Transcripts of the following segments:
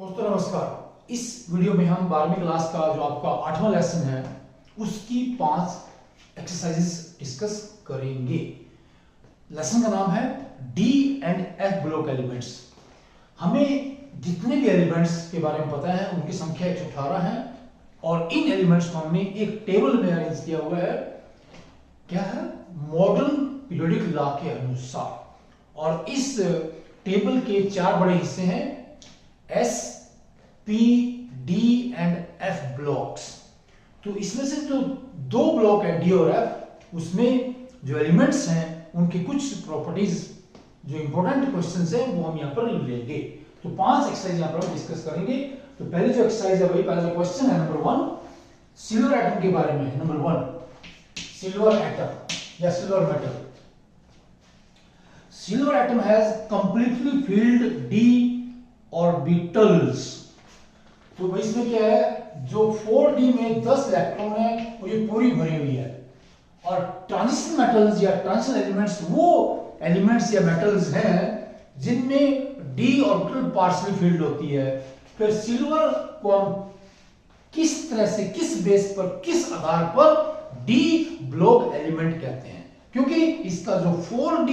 दोस्तों नमस्कार। इस वीडियो में हम 12वीं क्लास का जो आपका 8वां लेसन है उसकी 5 एक्सरसाइजेस डिस्कस करेंगे। लेसन का नाम है D and F block elements. हमें जितने भी एलिमेंट्स के बारे में पता है उनकी संख्या 118 है और इन एलिमेंट्स को हमने एक टेबल में अरेंज किया हुआ है। क्या है? मॉडर्न पीरियोडिक लॉ के अनुसार। और इस टेबल के 4 बड़े हिस्से हैं, S, P, D and F blocks. तो इसमें से जो 2 ब्लॉक है डी और एफ, उसमें जो एलिमेंट्स हैं उनकी कुछ प्रॉपर्टीज जो इंपॉर्टेंट क्वेश्चंस हैं वो हम यहाँ पर लेंगे। तो 5 एक्सरसाइज यहाँ पर हम डिस्कस करेंगे। तो पहले जो एक्सरसाइज है वही पहला जो क्वेश्चन है नंबर 1 सिल्वर एटम के बारे में है। नंबर 1 सिल्वर एटम या silver metal. Silver atom has completely filled D orbitals. तो भाई इसमें क्या है, जो 4d में 10 इलेक्ट्रॉन है वो ये पूरी भरी हुई है। और ट्रांजिशन मेटल्स या ट्रांजिशन एलिमेंट्स वो एलिमेंट्स या मेटल्स हैं जिनमें डी ऑर्बिटल पार्शियली फिल्ड होती है। फिर सिल्वर को हम किस तरह से, किस बेस पर, किस आधार पर डी ब्लॉक एलिमेंट कहते हैं, क्योंकि इसका जो 4d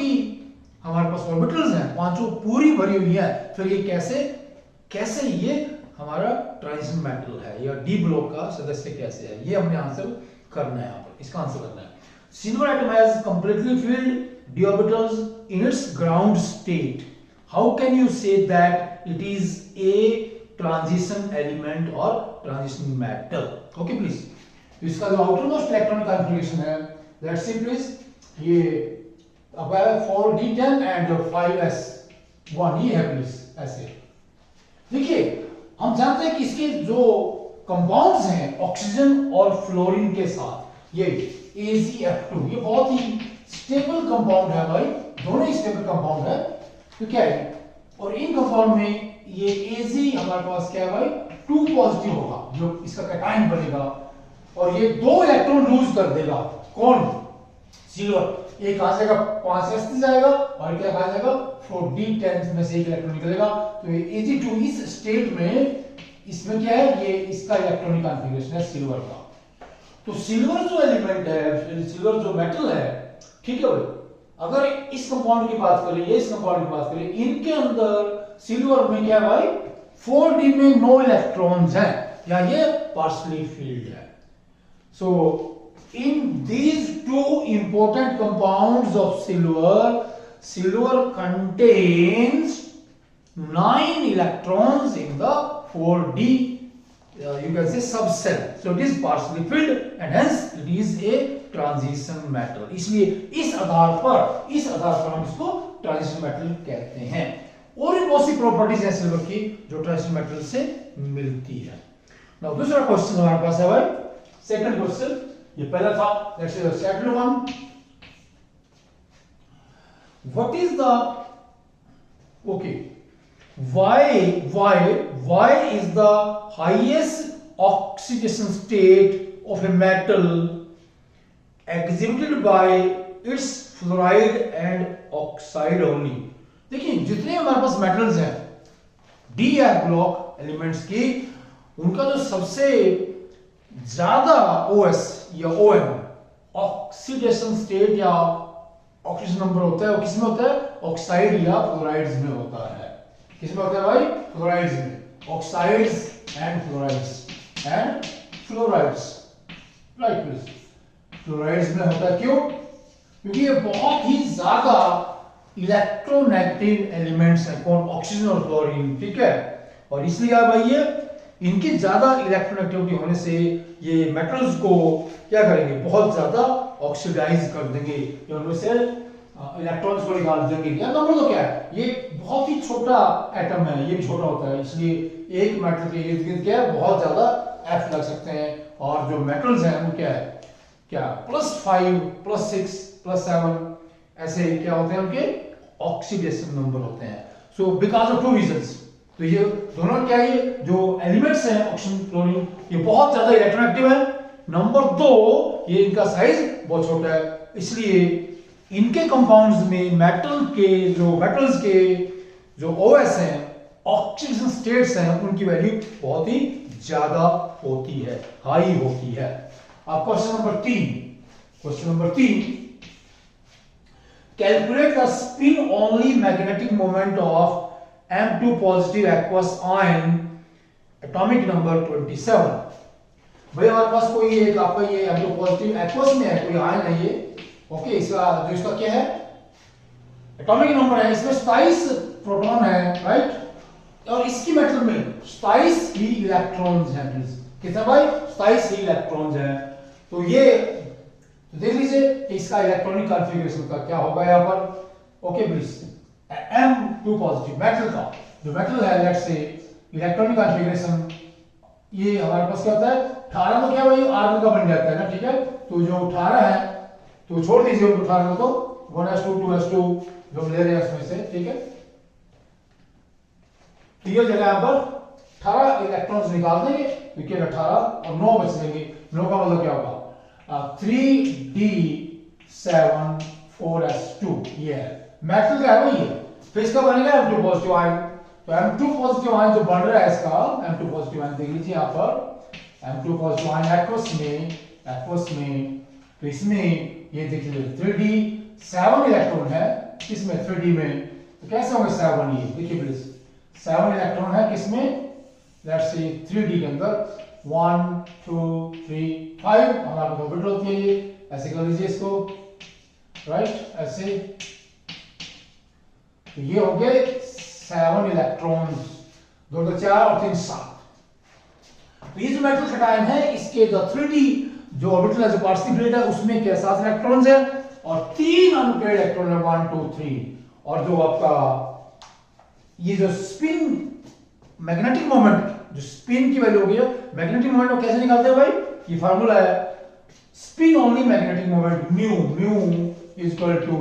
हमारे पास ऑर्बिटल्स हैं, 5 पूरी भरी हुई है। फिर ये कैसे ये हमारा ट्रांजिशन मेटल है या डी ब्लॉक का सदस्य कैसे है, ये हमने आंसर करना है। यहाँ पर इसका आंसर करना है। Silver atom has completely filled D orbitals in its ground state. How can you say that it is a transition element और ट्रांजिशन मेटल? Okay please. इसका जो आउटर मोस्ट इलेक्ट्रॉनिक कॉन्फ़िगरेशन है, लेट्स सी प्लीज, ये अब 4d10 and 5s1 ये है please. ऐसे देखिए, हम जानते हैं कि इसके जो कंपाउंड्स हैं ऑक्सीजन और फ्लोरीन के साथ, ये AgF2 ये बहुत ही स्टेबल कंपाउंड है भाई, दोनों ही स्टेबल कंपाउंड है। तो क्या है, और इन कंपाउंड में ये Ag हमारे पास क्या है भाई, 2 पॉजिटिव होगा जो इसका कैटायन बनेगा और ये 2 इलेक्ट्रॉन लूज कर देगा। कौन? सिल्वर। एक कहां जाएगा, 5s जाएगा और क्या कहा जाएगा, 4d10 में से एक इलेक्ट्रॉन निकलेगा। तो ये Ag2 इस स्टेट में, इसमें क्या है, ये इसका इलेक्ट्रॉनिक कॉन्फ़िगरेशन है सिल्वर का। तो सिल्वर जो एलिमेंट है, सिल्वर जो मेटल है, ठीक है भाई, अगर इस कंपाउंड की बात करें, ये इस कंपाउंड की बात करें, इनके अंदर सिल्वर में क्या है भाई, 4d में नो इलेक्ट्रॉन्स हैं या ये पार्शियली फिल्ड है। सो in these 2 important compounds of silver contains 9 electrons in the 4d you can say subcell. So it is partially filled and hence it is a transition metal. इसलिए इस आधार पर हम इसको transition metal कहते हैं। और भी बहुत सी प्रॉपर्टीज हैं सिल्वर की जो transition metal से मिलती है। Now दूसरा क्वेश्चन हमारे पास है भाई, सेकंड क्वेश्चन, ये पहला था, let's say the second one. What is the why is the highest oxidation state of a metal exhibited by its fluoride and oxide only? देखिए, जितने हमारे पास मेटल्स हैं डी एफ ब्लॉक एलिमेंट्स की, उनका जो सबसे ज्यादा OS या OM ऑक्सीडेशन स्टेट या ऑक्सीडेशन नंबर होता है, वो किसमें होता है, ऑक्साइड या फ्लोराइड्स में होता है। किसमें होता है भाई, फ्लोराइड्स में। Oxides and fluorides right please, fluorides में होता है। क्यों? क्योंकि ये बहुत ही ज्यादा इलेक्ट्रोनेगेटिव एलिमेंट्स हैं, कौन, ऑक्सीजन और फ्लोरीन, ठीक है। और इसलिए भाई ये इनकी ज्यादा इलेक्ट्रोनेगेटिविटी होने से ये मेटल्स को क्या करेंगे, बहुत ज्यादा ऑक्सीडाइज कर देंगे, उनमें से इलेक्ट्रॉन्स को निकाल देंगे। या नंबर तो क्या है, ये बहुत ही छोटा एटम है, ये भी छोटा होता है, इसलिए एक मेटल के इर्द गिर्द क्या है, बहुत ज्यादा F लग सकते हैं। और जो मेटल्स हैं वो क्या है, क्या +5 +6 +7 ऐसे क्या होते हैं, उनके ऑक्सीडेशन नंबर होते हैं। So because of 2 reasons. तो ये दोनों क्या है, जो एलिमेंट्स हैं ऑक्सीजन फ्लोरीन, ये बहुत ज्यादा इलेक्ट्रोनेगेटिव है। नंबर 2, ये इनका साइज बहुत छोटा है, इसलिए इनके कंपाउंड्स में मेटल्स के जो OS हैं ऑक्सीडेशन स्टेट्स हैं उनकी वैल्यू बहुत ही ज्यादा होती है, हाई होती है। अब question number 3, calculate the spin only magnetic moment of M2 positive aqueous ion atomic number 27। भाई हमारे पास कोई एक आपका ये M2 पॉजिटिव एक्वस में है, कोई आयन है ये, ओके, इसका क्या है, एटॉमिक नंबर है, इसमें 27 प्रोटॉन है, राइट, और इसकी मेटल में 27 ही इलेक्ट्रॉन्स हैं। प्लीज कितना भाई, 27 ही इलेक्ट्रॉन्स हैं। तो ये देख लीजिए इसका इलेक्ट्रॉनिक कॉन्फ़िगरेशन का क्या होगा यहाँ पर, okay please, M2 positive metal का जो मेटल है, लेट्स से इलेक्ट्रॉनिक कॉन्फ़िगरेशन ये हमारे पास क्या होता है, 18 तो क्या भाई आर्गन का बन जाता है ना, ठीक है, तो जो 18 है तो छोड़ दीजिए उनको 18 को, तो 1s2 2s2 जो हम ले रहे हैं उसमें से, ठीक है, तो ये जगह यहां पर 18 इलेक्ट्रॉन्स निकाल देंगे, क्योंकि 18 और 9 बच जाएंगे। 9 का मतलब क्या होगा, 3d7 4s2, ये है मेटल का है वही है। फिर इसका बनेगा M2 पॉजिटिव आयन, तो M2 पॉजिटिव आयन जो बन रहा है इसका M2 पॉजिटिव आयन देख लीजिए यहां पर M2 पॉजिटिव आयन एक्वस में, तो इसमें ये देख लीजिए 3d7 इलेक्ट्रॉन है इसमें, 3d में, तो कैसे होंगे 7, ये देखिए प्लीज 7 इलेक्ट्रॉन है किसमें, लेट्स से 3d के अंदर 1 2 3 5 हमारे पास ऑर्बिटल होती है, ये ऐसे कर लीजिए इसको, राइट, ऐसे, तो ये हो गए 7 इलेक्ट्रॉन्स, 2 तो 4 और 3 7। तो ये जो मेटल कटायन है इसके जो 3d जो ऑर्बिटल है, जो पार्शियल प्लेट है, उसमें क्या 7 इलेक्ट्रॉन्स है और 3 अनपेयर्ड इलेक्ट्रॉन है 1 2 3, और जो आपका ये जो स्पिन मैग्नेटिक मोमेंट, जो स्पिन की वैल्यू हो गई, मैग्नेटिक मोमेंट को कैसे निकालते हैं भाई, ये फार्मूला है spin only magnetic moment mu is equal to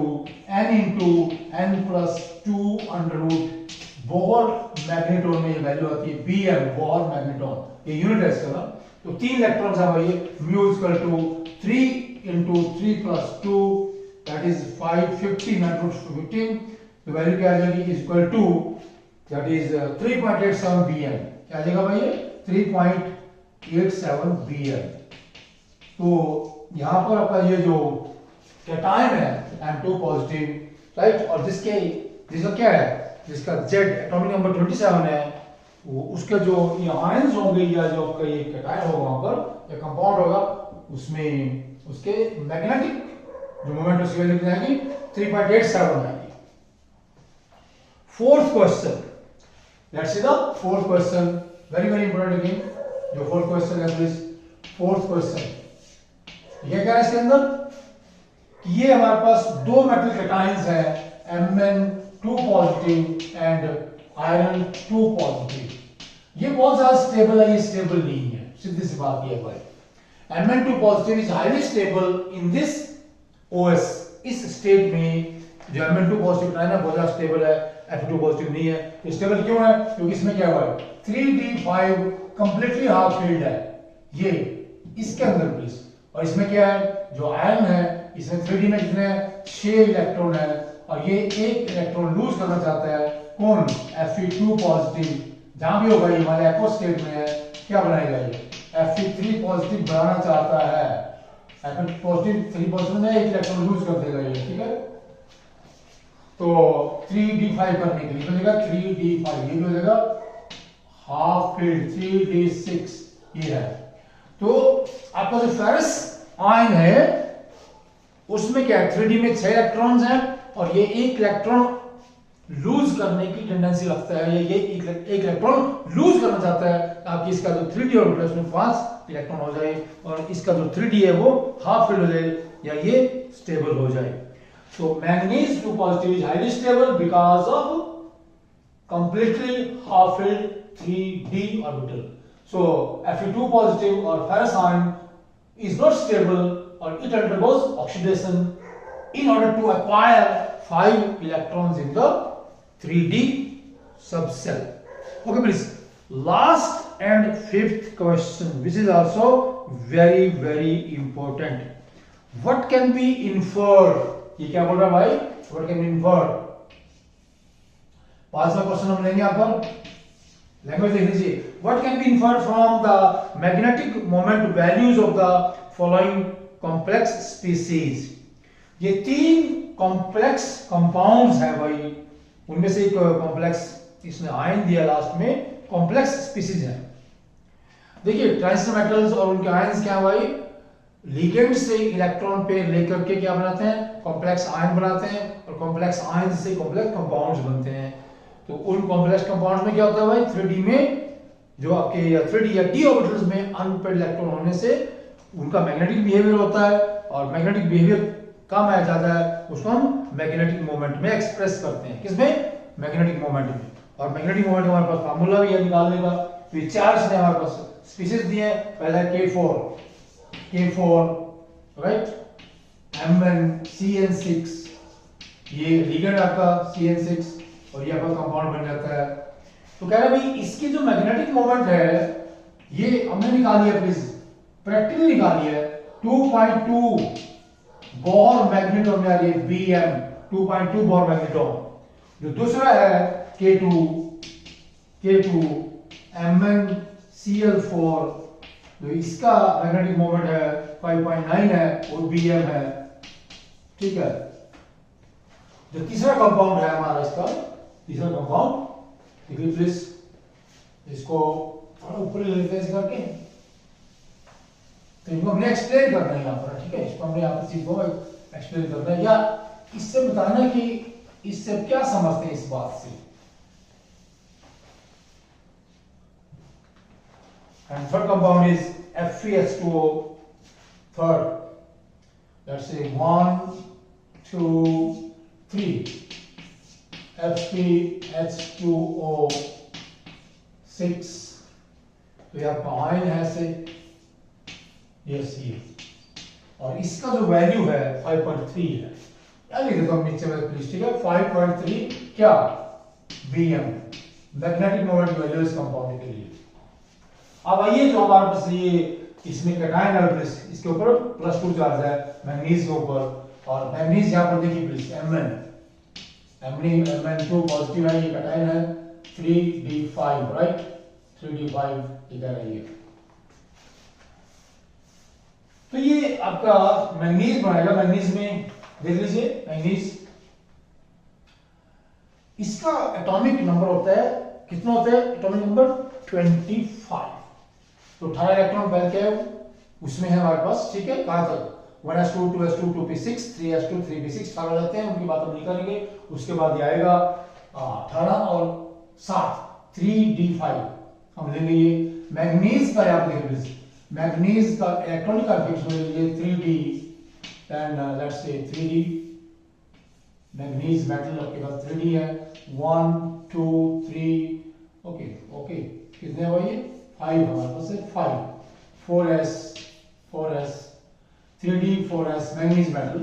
n into n plus 2 under root Bohr magneton में ये वैल्यू आती है Bm, बोहर मैग्नेटोन, ये यूनिट है इसका ना। तो 3 इलेक्ट्रॉन्स है भाई, mu is equal to 3 into 3 plus 2 that is 515 under root 15, तो वैल्यू क्या आ जाएगी is equal to that is 3.87 Bm, क्या आ जाएगा भाई ये 3.87 Bm। तो यहां पर आपका ये जो कैटायन है M2 पॉजिटिव, राइट, और जिसका क्या है, जिसका Z एटॉमिक नंबर 27 है, वो उसके जो ये आयंस होंगे या जो आपका ये कैटायन होगा वहां पर या कंपाउंड होगा, उसमें उसके मैग्नेटिक जो मोमेंट उसकी वैल्यू कितनी आएगी 3.87 आएगी। Fourth question, let's see the fourth question, very very important again, जो फोर्थ क्वेश्चन है प्लीज, फोर्थ क्वेश्चन ये क्या है इसके अंदर कि ये हमारे पास दो मेटल कैटायंस हैं Mn2 positive and iron 2 positive, ये बहुत ज्यादा स्टेबल है, ये स्टेबल नहीं है, सीधी सी बात ये है भाई। Mn2 positive is highly stable in this OS, इस स्टेट में जो Mn2 पॉजिटिव कैटायन है बहुत ज्यादा स्टेबल है, F2 पॉजिटिव नहीं है। ये स्टेबल क्यों है, क्योंकि इसमें क्या हुआ है 3d5 कंप्लीटली हाफ फील्ड है ये इसके अंदर प्लीज, और इसमें क्या है जो आयरन है इसमें 3d में कितने 6 इलेक्ट्रॉन है, और ये एक इलेक्ट्रॉन लूज करना चाहता है कौन Fe2 पॉजिटिव, जहां भी होगा ये हमारे एक्वस स्टेट में है, क्या बनाएगा ये Fe3 पॉजिटिव बनाना चाहता है, Fe पॉजिटिव 3 पॉजिटिव में एक इलेक्ट्रॉन लूज कर देगा ये, ठीक है। तो 3d5 करने के लिए बनेगा 3d5, ये हो जाएगा हाफ फील्ड 3d6 ये है। तो आपका जो फेरस आयन है उसमें क्या है 3d में 6 इलेक्ट्रॉन्स हैं और ये एक इलेक्ट्रॉन लूज करने की टेंडेंसी रखता है, ये एक इलेक्ट्रॉन लूज करना चाहता है ताकि इसका जो 3d ऑर्बिटल है उसमें 5 इलेक्ट्रॉन हो जाए और इसका जो 3d है वो हाफ फील्ड हो जाए या ये स्टेबल हो जाए। So manganese 2 positive is highly stable because of completely half-filled 3d orbital. So Fe2 positive or ferrous ion is not stable or it undergoes oxidation in order to acquire 5 electrons in the 3d subcell. Okay, please. Last and fifth question, which is also very very important. What can be inferred? ये क्या बोल रहा है भाई, what can be inferred. पांचवा question हम लेंगे यहाँ पर लैंग्वेज देख लीजिए, what can be inferred from the magnetic moment values of the following complex species. ये तीन कॉम्प्लेक्स कंपाउंड्स है भाई, उनमें से एक कॉम्प्लेक्स इसने आयन दिया लास्ट में, कॉम्प्लेक्स स्पीसीज है। देखिए ट्रांजिस्टर मेटल्स और उनके आयंस क्या है भाई, लिगेंड से इलेक्ट्रॉन पेयर लेकर के क्या बनाते हैं, कॉम्प्लेक्स आयन बनाते हैं, और कॉम्प्लेक्स आयन से कॉम्प्लेक्स कंपाउंड्स बनते हैं। तो उन कॉम्प्लेक्स कंपाउंड्स में क्या होता है भाई, 3D में जो आपके 3D या d ऑर्बिटल्स में अनपेयर्ड इलेक्ट्रॉन होने से उनका मैग्नेटिक बिहेवियर होता है, और मैग्नेटिक बिहेवियर कम आ जाता है, उसको हम मैग्नेटिक मोमेंट में एक्सप्रेस करते हैं। किसमें, मैग्नेटिक मोमेंट में। और मैग्नेटिक मोमेंट हमारे पास फार्मूला भी है निकालने का। तो ये चार ने हमारे पास स्पीसीज दिए हैं। पहला K4 राइट, MnCN6, ये लिगेंड आपका CN6, और ये आपका कंपाउंड बन जाता है। तो कह रहे भाई इसकी जो मैग्नेटिक मोमेंट है ये हमने निकाली है, प्लीज प्रैक्टिकली निकाली है। 2.2 बोर मैग्नेटॉन में आ रही है Bm, 2.2 बोर मैग्नेटॉन। जो दूसरा है K2 MnCl4, तो इसका मैग्नेटिक मोमेंट है 5.9 है, और Bm है, ठीक है। जो तीसरा कंपाउंड है हमारा, इसका तीसरा कंपाउंड देखिए प्लीज, इसको थोड़ा ऊपर ले लेते हैं ऐसे करके, तो इनको हमने एक्सप्लेन करना है यहाँ पर, ठीक है। इसको हमने यहाँ पर सीखो एक्सप्लेन करना है, या इससे बताना कि इससे क्या समझते हैं इस बात से। And third compound is FeH2O, third, let's say 1 2 3, FeH2O 6, तो ये आपका आयन है से, यस ये, और इसका जो वैल्यू है 5.3 है, यानी देखो हम नीचे में प्लीज, ठीक है। 5.3 क्या, Bm, मैग्नेटिक मोमेंट वैल्यू इस कंपाउंड के लिए। अब आइए जो हमारे पास ये इसमें कैटायन है प्लस, इसके ऊपर +2 चार्ज है मैंगनीज के ऊपर, और मैंगनीज यहाँ पर देखिए प्लीज Mn2 पॉजिटिव है, ये कैटायन है 3d5 राइट, 3d5 ये कह रही है। तो ये आपका मैंगनीज बनाएगा। मैंगनीज में देख लीजिए, मैंगनीज इसका एटॉमिक नंबर होता है, कितना होता है एटॉमिक नंबर 25। तो 18 इलेक्ट्रॉन पहले क्या है उसमें है हमारे पास, ठीक है। कहां तक, 1s2 2s2 2p6 3s2 3p6 18 जाते हैं, उनकी बात हम नहीं करेंगे। उसके बाद ये आएगा 18 और 7 3d5 हम लेंगे। ये मैग्नीज का आप देख लीजिए, मैग्नीज का इलेक्ट्रॉनिक कॉन्फिगरेशन ले लीजिए 3d and let's say 3d, manganese metal आपके पास 3d है, 1 2 3 ओके कितने हुआ ये 5 हमारे पास है, 5 4s 3d 4s manganese metal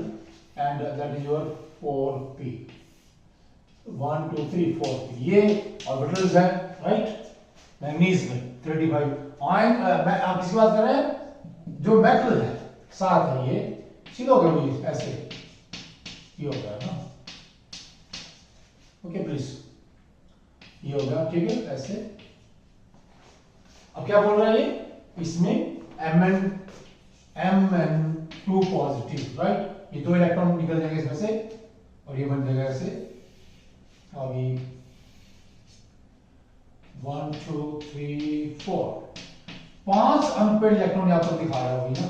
and that is your 4p 1 2 3 4p, ये ऑर्बिटल्स हैं राइट मैग्नीज में 3d5 आयन। आप किसकी बात कर रहे हैं, जो मेटल है साथ है, ये सीधा हो गया मुझे ऐसे, ये हो गया ना, ओके प्लीज ये हो गया, ठीक है ऐसे। अब क्या बोल रहा है ये, इसमें Mn2 पॉजिटिव राइट, ये 2 इलेक्ट्रॉन निकल जाएंगे इसमें से, और ये बन जाएगा ऐसे। अभी 1 2 3 4 5 अनपेयर्ड इलेक्ट्रॉन यहां पर दिखा रहा है ना,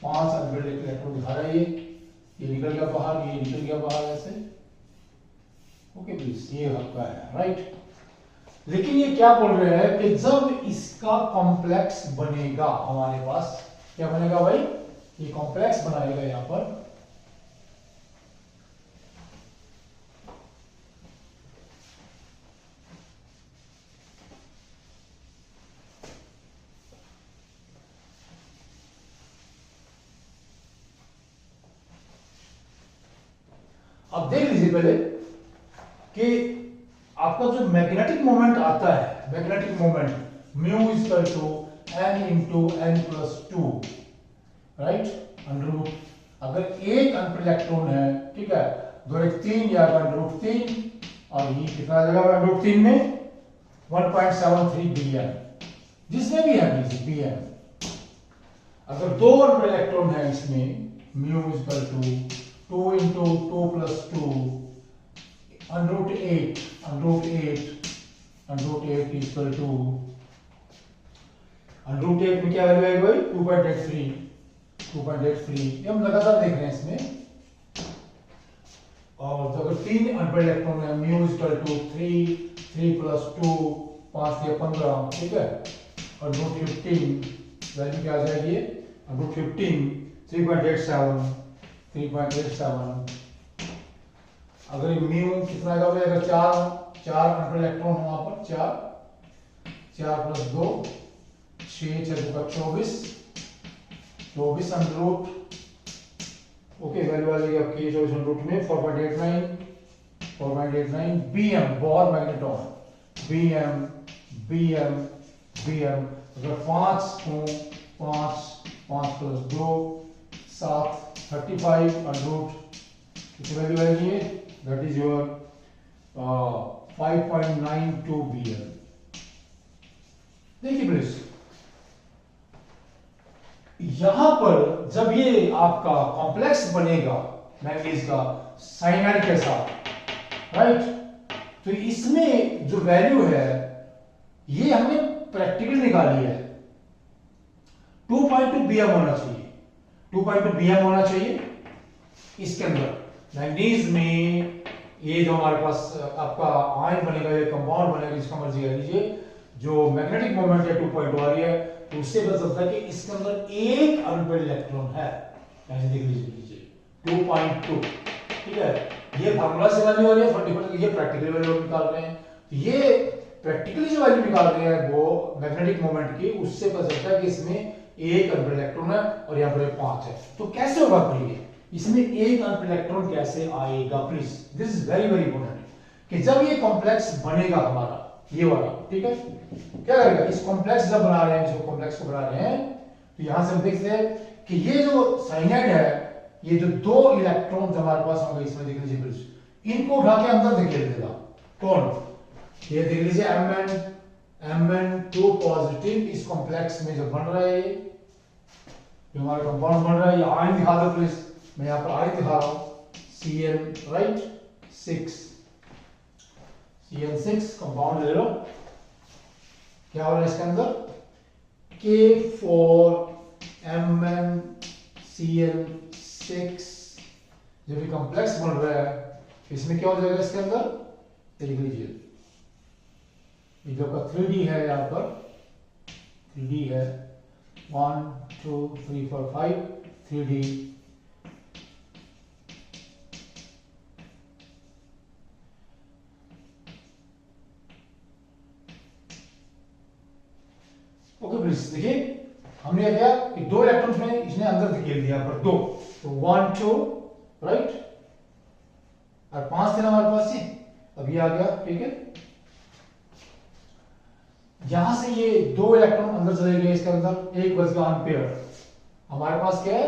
5 अनपेयर्ड इलेक्ट्रॉन दिखा रहा है, ये निकल गया बाहर, ये निकल गया बाहर ऐसे, ओके प्लीज ये आपका है राइट। लेकिन ये क्या बोल रहे हैं कि जब इसका कॉम्प्लेक्स बनेगा हमारे पास, क्या बनेगा भाई, ये कॉम्प्लेक्स बनाएगा यहां पर, अब देख लीजिए पहले कि आपका जो मैग्नेटिक मोमेंट आता है, magnetic moment mu equal to n into n plus 2 right, under अगर एक अनपेयर्ड इलेक्ट्रॉन है, ठीक है, 2 1 3 या अंडर 3, और ये कितना आ जाएगा अंडर 3 में 1.73 बिलियन, जिसमें भी है बीएम। अगर 2 ऑर्बिटल इलेक्ट्रॉन है इसमें, mu equal to 2 into 2 plus 2 √8 equal to √8 में क्या वैल्यू आएगी भाई? 2.83। ये हम लगातार देख रहे हैं इसमें। और तो अगर 3 ऑर्बिटल इलेक्ट्रॉन है, म्यू इक्वल टू 3 प्लस 2 5 या 15, ठीक है। और √15 वैल्यू क्या आ जाएगी? √15 3.87। अगर ये म्यू कितना आएगा? अगर 4 ऑर्बिटल इलेक्ट्रॉन हो वहां पर, 4 प्लस 2 6 का 24 √ ओके, वैल्यू आ जाएगी आपकी 24 √ में 4.89 बीएम, बोर मैग्नेट्रॉन। बीएम अगर 5 हो, 5 प्लस 2 7 35 कितनी वैल्यू आएगी? That is your 5.92 BM. देखिए प्लीज, यहां पर जब ये आपका कॉम्प्लेक्स बनेगा मैंगनीज का साइनाइड के साथ, राइट, तो इसमें जो वैल्यू है ये हमने प्रैक्टिकल निकाली है। 2.2 बीएम होना चाहिए, 2.2 बीएम होना चाहिए इसके अंदर मैंगनीज में। ये जो हमारे पास आपका आयन बनेगा, ये कंपाउंड बनेगा, जिसका मर्जी कह लीजिए, जो मैग्नेटिक मोमेंट है 2.2 आ रही है, तो उससे पता चलता है कि इसके अंदर एक ऑर्बिटल इलेक्ट्रॉन है। ऐसे देख लीजिए 2.2, ठीक है। ये फार्मूला से वैल्यू आ रही है, ये प्रैक्टिकल वैल्यू निकाल रहे हैं। तो ये प्रैक्टिकली जो वैल्यू निकाल रहे हैं वो मैग्नेटिक मोमेंट की, उससे पता चलता है कि इसमें एक ऑर्बिटल इलेक्ट्रॉन है और यहाँ पर 5 है। तो कैसे होगा प्लीज, इसमें एक ऑर्बिटल इलेक्ट्रॉन कैसे आएगा? Please, this is very very important कि जब ये कॉम्प्लेक्स बनेगा हमारा, ये वाला, ठीक है, क्या करेगा? इस कॉम्प्लेक्स जब बना रहे हैं, इसको कॉम्प्लेक्स को बना रहे हैं, तो यहां से हम देखते हैं कि ये जो साइनाइड है, ये जो 2 इलेक्ट्रॉन हमारे पास होंगे इसमें, देख लीजिए प्लीज, इनको उठा के अंदर धकेल देगा। कौन? ये देख लीजिए Mn2 पॉजिटिव इस कॉम्प्लेक्स में जो बन रहा है, जो हमारा कंपाउंड बन रहा है, ये आयन दिखा दो प्लीज। मैं यहां पर आयन दिखा रहा हूं, Cn, राइट, 6 CN6 कंपाउंड ले लो। क्या हो रहा है इसके अंदर? K4MnCl6 जो भी कॉम्प्लेक्स बन रहा है, इसमें क्या हो जाएगा इसके अंदर? लिख लीजिए, ये जो का 3D है, यहां पर 3D है, 1 2 3 4 5 3D। ओके प्लीज, देखिए हमने क्या कि 2 इलेक्ट्रॉन्स में इसने अंदर धकेल दिया पर 2, तो 1 2, राइट, और 5 थे हमारे पास ये, अब ये आ गया, ठीक है। यहां से ये 2 इलेक्ट्रॉन अंदर चले गए इसके अंदर, एक बच गया अनपेयर। हमारे पास क्या है?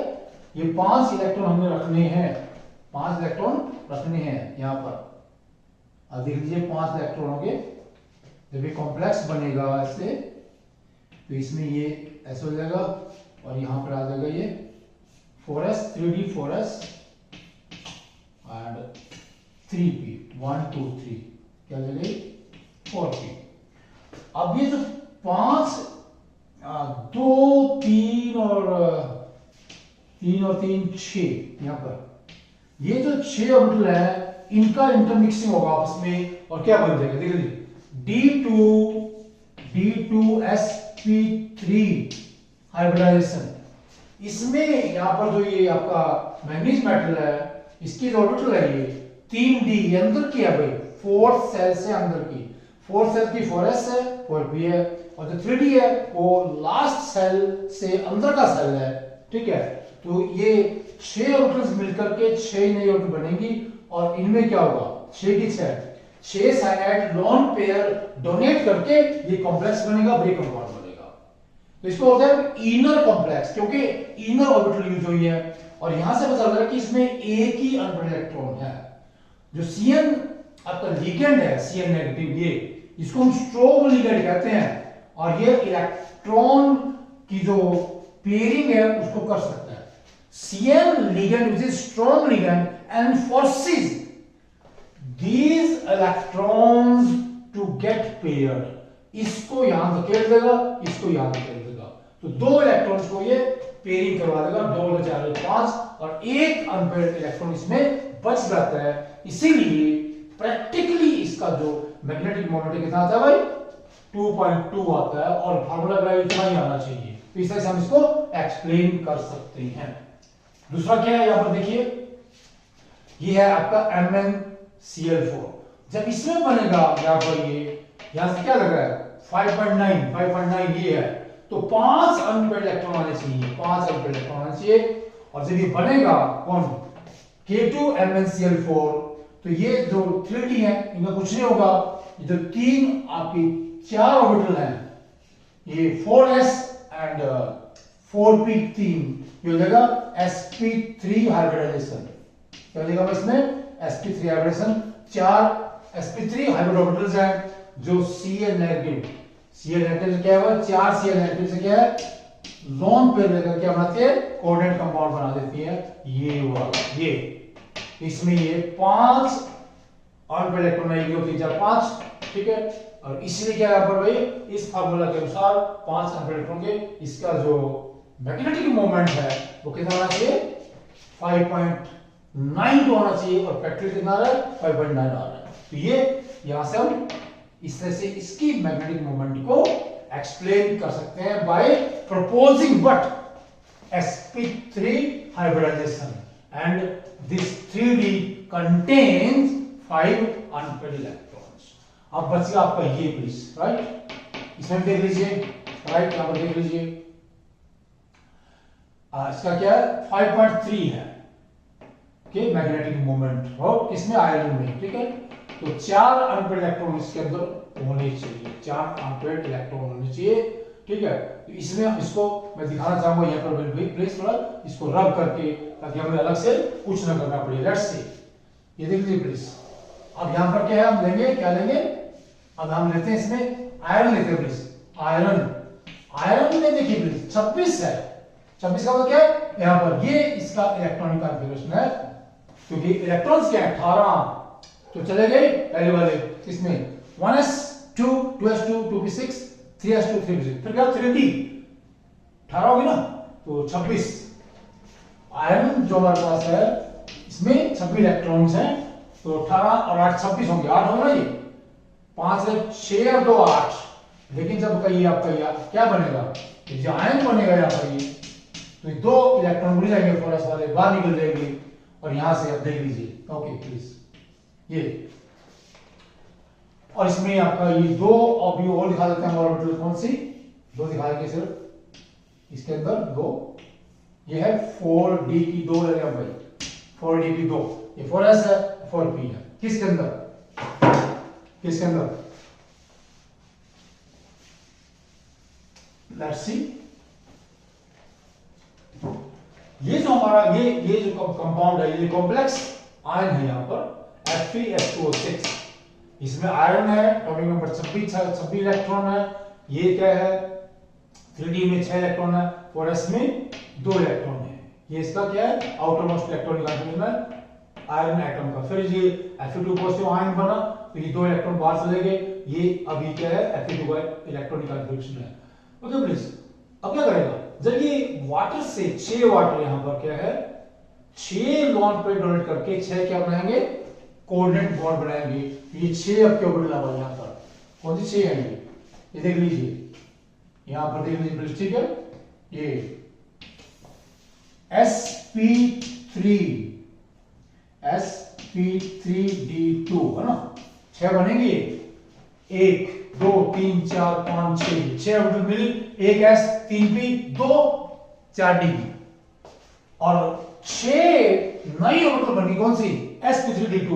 ये 5 इलेक्ट्रॉन हमने रखने हैं, 5 इलेक्ट्रॉन रखने हैं यहां पर। अब देख लीजिए 5 इलेक्ट्रॉन हो गए। जब ये कॉम्प्लेक्स बनेगा ऐसे, तो इसमें ये ऐसे हो जाएगा और यहां पर आ जाएगा ये 4s 3d 4s and 3p 1 2 3 क्या जाएगा 4p। अब ये जो 5 2 3 और 3 6 यहां पर ये जो 6 ऑर्बिटल है, इनका इंटरमिक्सिंग होगा आपस में और क्या बन जाएगा? देख लीजिए D2sp3 हाइब्रिडाइजेशन। इसमें यहां पर जो ये आपका मैंगनीज मेटल है, इसकी जो ऑर्बिटल है ये 3d अंदर की है भाई, 4th सेल से अंदर की, 4th सेल की 4s है, 4p है, और जो 3d है वो लास्ट सेल से अंदर का सेल है, ठीक है। तो ये 6 ऑर्बिटल्स मिलकर के 6 नई ऑर्बिटल बनेंगी और इनमें क्या होगा? 6 की 6 साइनाइड लोन पेयर डोनेट करके ये कॉम्प्लेक्स बनेगा, ब्रेक कंपाउंड बनेगा। तो इसको होता है इनर कॉम्प्लेक्स, क्योंकि इनर ऑर्बिटल यूज हुई है। और यहां से पता चल रहा है कि इसमें एक ही ऑर्बिटल इलेक्ट्रॉन है। जो Cn आपका लिगेंड है, Cn नेगेटिव, इसको हम स्ट्रोंग लिगेंड कहते हैं, और ये इलेक्ट्रॉन की जो पेयरिंग है उसको कर सकता है। Cn ligand which is strong ligand enforces these electrons to get paired. इसको यहां धकेल देगा, इसको यहां धकेल देगा, तो दो इलेक्ट्रॉन्स को ये पेयरिंग करवा देगा, 2 2 4 5, और एक अनपेयर्ड इलेक्ट्रॉन इसमें बच जाता है। इसीलिए प्रैक्टिकली इसका जो मैग्नेटिक मोमेंट कितना आता है भाई, 2.2 आता है, और फार्मूला वैल्यू इतना ही आना चाहिए। तो इस तरह से हम इसको एक्सप्लेन कर सकते हैं। दूसरा क्या है यहां पर देखिए, ये है आपका MnCl4। जब इसमें बनेगा यहां पर, ये यहां से क्या लग रहा है 5.9 ये है, तो 5 अनपेयर्ड इलेक्ट्रॉन आने चाहिए, 5 अनपेयर्ड इलेक्ट्रॉन आने चाहिए। और जब ये बनेगा कौन, K2MnCl4, तो ये जो 3D है इनका कुछ नहीं होगा, ये जो 3 आपकी 4 ऑर्बिटल हैं, ये 4s एंड 4p3, ये हो जाएगा sp3 हाइब्रिडाइजेशन। क्या हो जाएगा इसमें, sp3 hybridisation. 4 sp3 hybrid orbitals हैं जो Cl नेगेटिव, Cl नेगेटिव से क्या है, 4 Cl नेगेटिव से क्या है, लोन पेयर लेकर क्या बनाती है, कोऑर्डिनेट कंपाउंड बना देती है, ये वाला, ये इसमें ये 5 अनपेयर्ड इलेक्ट्रॉन है, 1 2 3 4 5, ठीक है। और इसलिए क्या है पर भाई, इस फार्मूला के अनुसार 5 अनपेयर्ड इलेक्ट्रॉन के इसका जो मैग्नेटिक मोमेंट है वो कितना होना चाहिए, 5.9 होना चाहिए, और फैक्टर कितना आ रहा है, 5.9 आ रहा है। तो ये यहां से हम इस तरह से इसकी मैग्नेटिक मोमेंट को एक्सप्लेन कर सकते हैं by proposing what, sp3 hybridization, and this 3D contains 5 unpaired electrons। अब बचेगा आपका ये प्लीज, राइट, इसमें देख लीजिए, राइट, यहां पर देख लीजिए, इसका क्या है 5.3 है, ओके, मैग्नेटिक मोमेंट, और किसमें, आयरन में, ठीक है। तो 4 अनपेयर्ड इलेक्ट्रॉन इसके अंदर होने चाहिए, 4 अनपेयर्ड इलेक्ट्रॉन होने चाहिए, ठीक है। तो इसमें इसको मैं दिखाना चाहूंगा यहाँ पर प्लीज थोड़ा इसको रब करके, ताकि हमें अलग से कुछ ना करना पड़े। लेट्स सी, ये देख लीजिए प्लीज। अब यहाँ पर क्या है, हम लेंगे, क्या लेंगे, अब हम लेते हैं इसमें आयरन लेते हैं प्लीज, आयरन में देखिए प्लीज 26 है, 26 का मतलब क्या है, यहाँ पर ये इसका इलेक्ट्रॉनिक कॉन्फ़िगरेशन है, क्योंकि इलेक्ट्रॉन्स क्या है 18, तो चले गए पहले वाले इसमें 1s2 2s2 2p6 3s2 3p6, फिर क्या 3d 18 होगी ना, तो 26 आयरन जो हमारे पास है इसमें 26 इलेक्ट्रॉन्स हैं, तो 18 और 8 26 होंगे, 8 होगा ये, 5 से 6 और 2 8। लेकिन जब कहिए आपका क्या बनेगा, जो आयन बनेगा यहाँ पर ये, तो 2 इलेक्ट्रॉन उड़ जाएंगे, फोरस वाले बाहर निकल जाएंगे, और यहां से आप देख लीजिए, ओके प्लीज, ये, और इसमें आपका ये 2 अभी और दिखा देते हैं ऑर्बिटल, कौन सी 2 दिखा देंगे सिर्फ इसके अंदर 2, ये है 4d की 2 ले रहे भाई, 4d की 2, ये 4s है 4p है, किसके अंदर लेट्स सी, ये जो हमारा ये जो कंपाउंड है, ये कॉम्प्लेक्स आयन है यहाँ पर Fe2O6, इसमें आयरन है, एटॉमिक नंबर 26 इलेक्ट्रॉन है, ये क्या है 3d में 6 इलेक्ट्रॉन है, 4s में 2 इलेक्ट्रॉन है, ये इसका क्या है आउटर मोस्ट इलेक्ट्रॉनिक कॉन्फ़िगरेशन है आयरन एटम का। फिर ये Fe2 पॉजिटिव आयन बना, तो ये 2 इलेक्ट्रॉन बाहर चले गए, ये अभी क्या है Fe2 का इलेक्ट्रॉनिक कॉन्फ़िगरेशन है, ओके प्लीज। अब क्या करेगा, जब ये वाटर से 6 वाटर यहां पर क्या है 6 लॉन पे डोनेट करके 6 क्या बनाएंगे, कोऑर्डिनेट बॉन्ड बनाएंगे, ये 6 अब क्या ऑर्बिटल आ यहां पर, कौन सी 6 है ये देख लीजिए, यहां पर देख लीजिए प्लीज, ठीक है, ये sp3d2 है ना, 6 बनेंगे, 1 2 3 4 5 6 ऑर्बिटल मिली, एक s 3p 2 4d की, और 6 नई ऑर्बिटल बन गई, कौन सी sp3d2,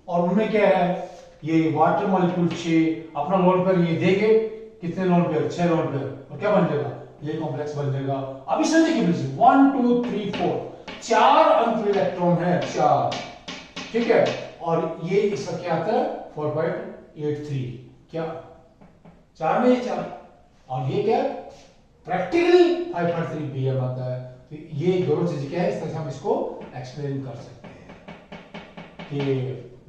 और उनमें क्या है ये वाटर मॉलिक्यूल 6 अपना लोन पेयर ये देंगे, कितने लोन पेयर 6 लोन पेयर, और क्या बन जाएगा ये कॉम्प्लेक्स बन जाएगा। अब इसमें देखिए 1 2 3 4 4 अनपेयर्ड इलेक्ट्रॉन है 4, ठीक है, और ये इसका क्या आता है 4.83, क्या 4 में 4, और ये क्या प्रैक्टिकली 5.3 pm आता है। तो ये दोनों चीजें क्या है, इस तरह से हम इसको एक्सप्लेन कर सकते हैं कि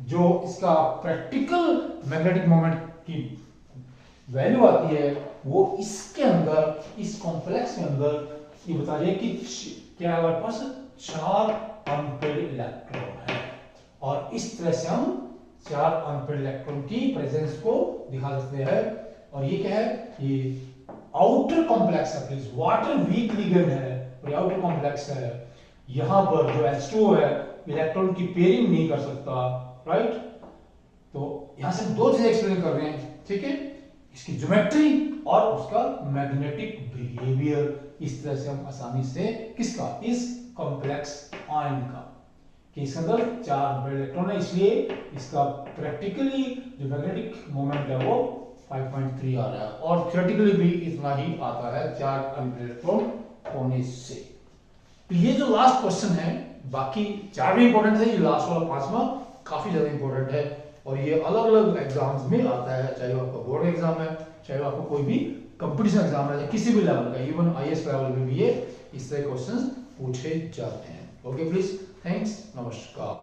जो इसका प्रैक्टिकल मैग्नेटिक मोमेंट की वैल्यू आती है वो इसके अंदर, इस कॉम्प्लेक्स के अंदर ये बता रही है कि क्या हमारे पास 4 अनपेड इलेक्ट्रॉन है, और इस तरह से हम 4 अनपेड इलेक्ट्रॉन की प्रेजेंस को दिखा सकते हैं। और ये क्या है, ये आउटर कॉम्प्लेक्स है, प्लीज वाटर वीक लिगेंड है और आउटर कॉम्प्लेक्स है। यहां पर जो H2O है इलेक्ट्रॉन की पेयरिंग नहीं कर सकता, राइट। तो यहां से 2 चीजें एक्सप्लेन कर रहे हैं, ठीक है, इसकी ज्योमेट्री और उसका मैग्नेटिक बिहेवियर। इस तरह से हम आसानी से किसका, इस कॉम्प्लेक्स आयन का, कि इसके अंदर 4 इलेक्ट्रॉन है, इसलिए इसका प्रैक्टिकली जो मैग्नेटिक मोमेंट है वो 5.3 आ रहा है, और थियोरेटिकली भी इतना ही आता है 4 इलेक्ट्रॉन होने से। तो ये जो लास्ट क्वेश्चन है, बाकी 4 भी इंपॉर्टेंट है, ये लास्ट वाला 5वां काफी ज्यादा इंपॉर्टेंट है, और ये अलग अलग एग्जाम्स में आता है, चाहे वो आपका बोर्ड एग्जाम है, चाहे वो आपको कोई भी कंपटीशन एग्जाम है, किसी भी लेवल का, इवन IAS लेवल में भी ये इस तरह क्वेश्चंस पूछे जाते हैं। ओके प्लीज, थैंक्स, नमस्कार।